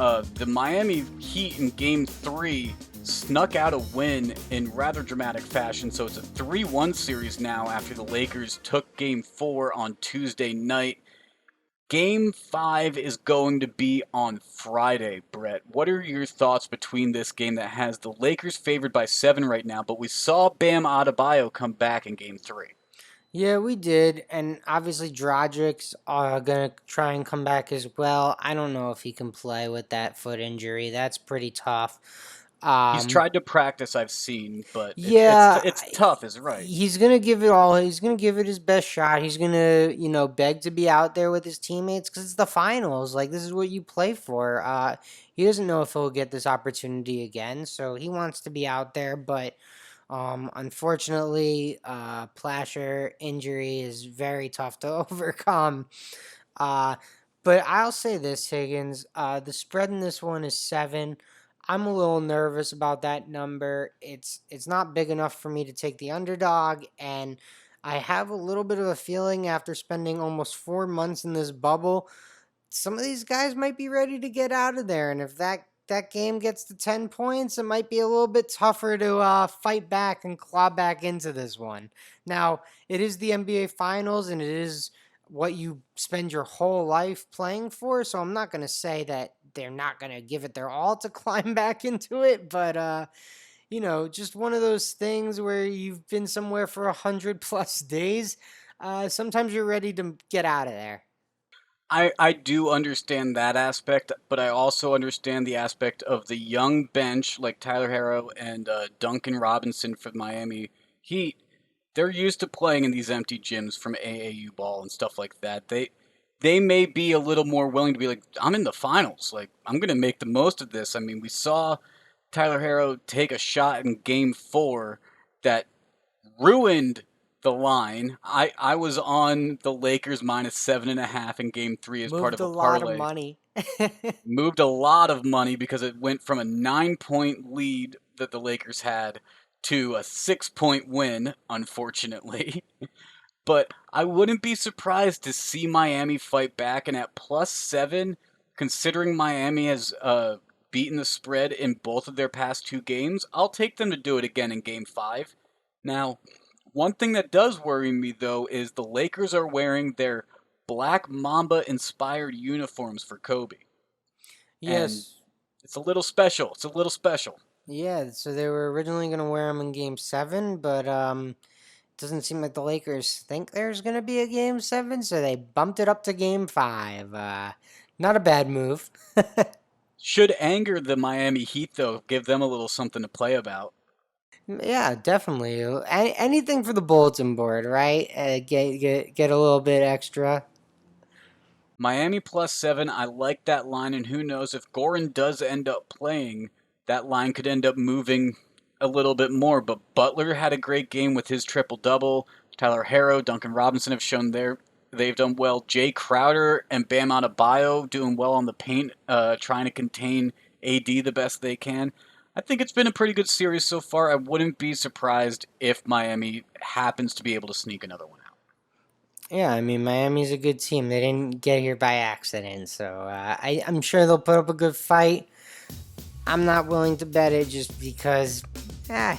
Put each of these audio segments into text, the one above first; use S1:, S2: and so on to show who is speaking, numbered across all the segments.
S1: The Miami Heat in Game 3 snuck out a win in rather dramatic fashion, so it's a 3-1 series now after the Lakers took Game 4 on Tuesday night. Game 5 is going to be on Friday, Brett. What are your thoughts between this game that has the Lakers favored by 7 right now, but we saw Bam Adebayo come back in Game 3?
S2: Yeah, we did, and obviously Dragic's gonna try and come back as well. I don't know if he can play with that foot injury. That's pretty tough.
S1: He's
S2: Um,
S1: tried to practice, I've seen, but
S2: yeah,
S1: it's tough, is right.
S2: he's gonna give it all. He's gonna give it his best shot. He's gonna, beg to be out there with his teammates because it's the finals. Like this is what you play for. He doesn't know if he'll get this opportunity again, so he wants to be out there, but. Unfortunately, Plasher injury is very tough to overcome. Uh, but I'll say this, Higgins. The spread in this one is 7. I'm a little nervous about that number. It's not big enough for me to take the underdog, and I have a little bit of a feeling after spending almost 4 months in this bubble, some of these guys might be ready to get out of there, and if that game gets to 10 points, it might be a little bit tougher to fight back and claw back into this one. Now, it is the NBA Finals, and it is what you spend your whole life playing for, so I'm not going to say that they're not going to give it their all to climb back into it, but, just one of those things where you've been somewhere for 100+ days. Sometimes you're ready to get out of there.
S1: I do understand that aspect, but I also understand the aspect of the young bench like Tyler Harrow and Duncan Robinson for Miami Heat. They're used to playing in these empty gyms from AAU ball and stuff like that. They may be a little more willing to be like, I'm in the finals. Like, I'm going to make the most of this. I mean, we saw Tyler Harrow take a shot in Game 4 that ruined the line. I was on the Lakers minus 7.5 in Game 3 as part
S2: Moved
S1: of
S2: a
S1: a
S2: lot of
S1: parlay.
S2: money.
S1: Moved a lot of money because it went from a 9-point lead that the Lakers had to a 6-point win, unfortunately. But I wouldn't be surprised to see Miami fight back, and at +7, considering Miami has beaten the spread in both of their past 2 games, I'll take them to do it again in Game 5. Now, one thing that does worry me, though, is the Lakers are wearing their Black Mamba inspired uniforms for Kobe. And
S2: Yes.
S1: it's a little special. It's a little special.
S2: Yeah, so they were originally going to wear them in Game 7, but it doesn't seem like the Lakers think there's going to be a Game 7, so they bumped it up to Game 5. Not a bad move.
S1: Should anger the Miami Heat, though, give them a little something to play about.
S2: Yeah, definitely. Anything for the bulletin board, right? Get a little bit extra.
S1: Miami +7, I like that line, and who knows if Goran does end up playing, that line could end up moving a little bit more. But Butler had a great game with his triple double. Tyler Harrow, Duncan Robinson have shown they've done well. Jay Crowder and Bam Adebayo doing well on the paint, trying to contain AD the best they can. I think it's been a pretty good series so far. I wouldn't be surprised if Miami happens to be able to sneak another one out.
S2: Yeah, I mean, Miami's a good team. They didn't get here by accident, so I'm sure they'll put up a good fight. I'm not willing to bet it just because,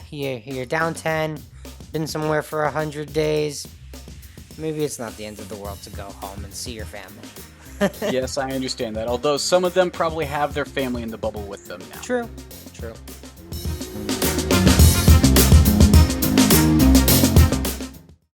S2: you're down 10, been somewhere for 100 days. Maybe it's not the end of the world to go home and see your family.
S1: Yes, I understand that. Although some of them probably have their family in the bubble with them now.
S2: True. True.